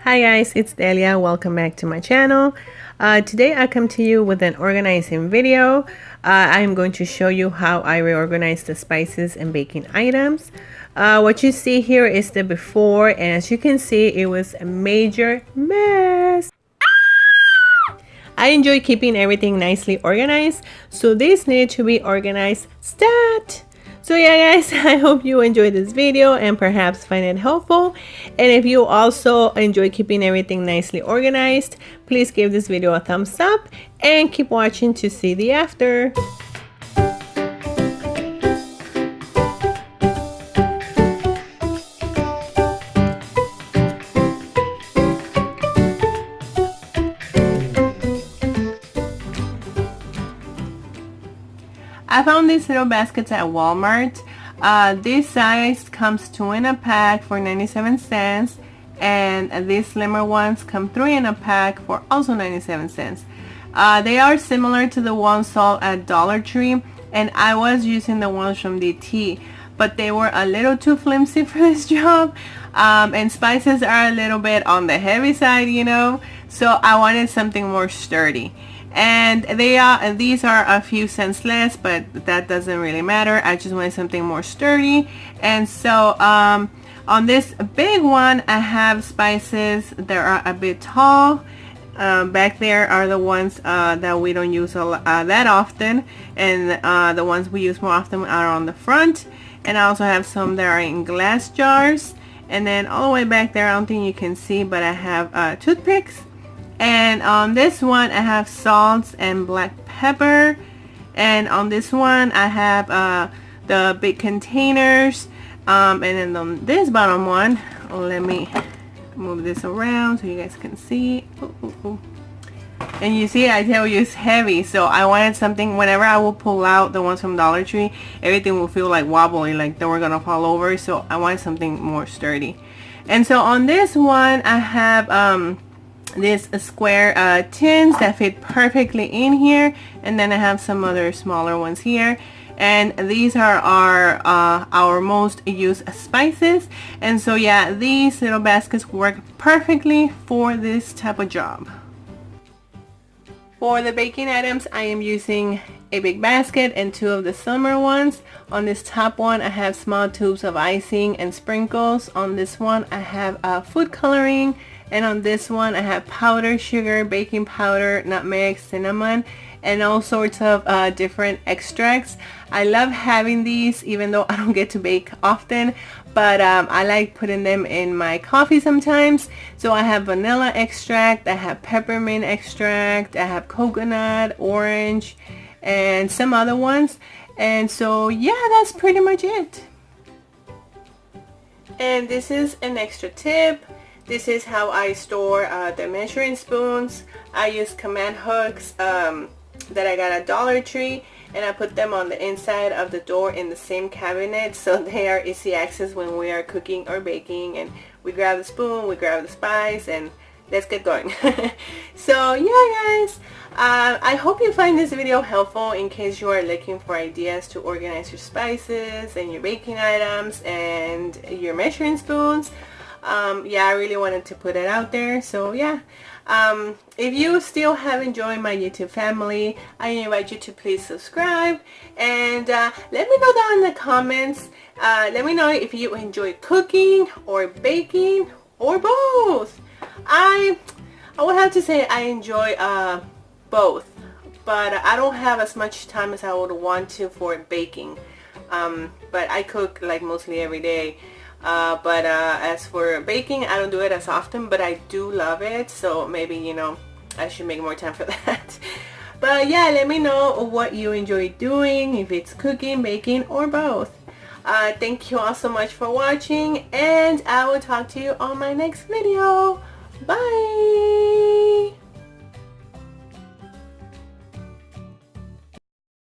Hi guys, it's Delia. Welcome back to my channel. Today I come to you with an organizing video. I'm going to show you how I reorganize the spices and baking items. What you see here is the before, and as you can see, it was a major mess. I enjoy keeping everything nicely organized, so this needed to be organized stat. So yeah guys, I hope you enjoyed this video and perhaps find it helpful. And if you also enjoy keeping everything nicely organized, please give this video a thumbs up and keep watching to see the after. I found these little baskets at Walmart. This size comes 2 in a pack for 97 cents, and these slimmer ones come 3 in a pack for also 97 cents. They are similar to the ones sold at Dollar Tree, and I was using the ones from DT, but they were a little too flimsy for this job, and spices are a little bit on the heavy side, you know, so I wanted something more sturdy. And these are a few cents less, but that doesn't really matter. I just wanted something more sturdy. And so on this big one, I have spices that are a bit tall. Back there are the ones that we don't use that often, and the ones we use more often are on the front. And I also have some that are in glass jars. And then all the way back there, I don't think you can see, but I have toothpicks. And on this one I have salts and black pepper, and on this one I have the big containers, and then on this bottom one, let me move this around so you guys can see. And you see, I tell you, it's heavy, so I wanted something, whenever I will pull out the ones from Dollar Tree, everything will feel like wobbly, like they were gonna fall over, so I wanted something more sturdy. And so on this one I have this square tins that fit perfectly in here, and then I have some other smaller ones here, and these are our most used spices. And so yeah, these little baskets work perfectly for this type of job. For the baking items, I am using a big basket and 2 of the summer ones. On this top one I have small tubes of icing and sprinkles. On this one I have food coloring, and on this one I have powdered sugar, baking powder, nutmeg, cinnamon, and all sorts of different extracts. I love having these even though I don't get to bake often, but I like putting them in my coffee sometimes. So I have vanilla extract, I have peppermint extract, I have coconut, orange, and some other ones. And so yeah, that's pretty much it. And this is an extra tip. This is how I store the measuring spoons. I use command hooks that I got at Dollar Tree, and I put them on the inside of the door in the same cabinet, so they are easy access when we are cooking or baking, and we grab the spoon, we grab the spice, and let's get going. So yeah guys, I hope you find this video helpful in case you are looking for ideas to organize your spices and your baking items and your measuring spoons. Yeah, I really wanted to put it out there. So yeah, if you still have enjoyed my YouTube family, I invite you to please subscribe, and let me know down in the comments. Let me know if you enjoy cooking or baking or both. I would have to say I enjoy both, but I don't have as much time as I would want to for baking. But I cook like mostly every day. But as for baking, I don't do it as often, but I do love it, so maybe, you know, I should make more time for that. But yeah, let me know what you enjoy doing, if it's cooking, baking, or both. Thank you all so much for watching, and I will talk to you on my next video. Bye!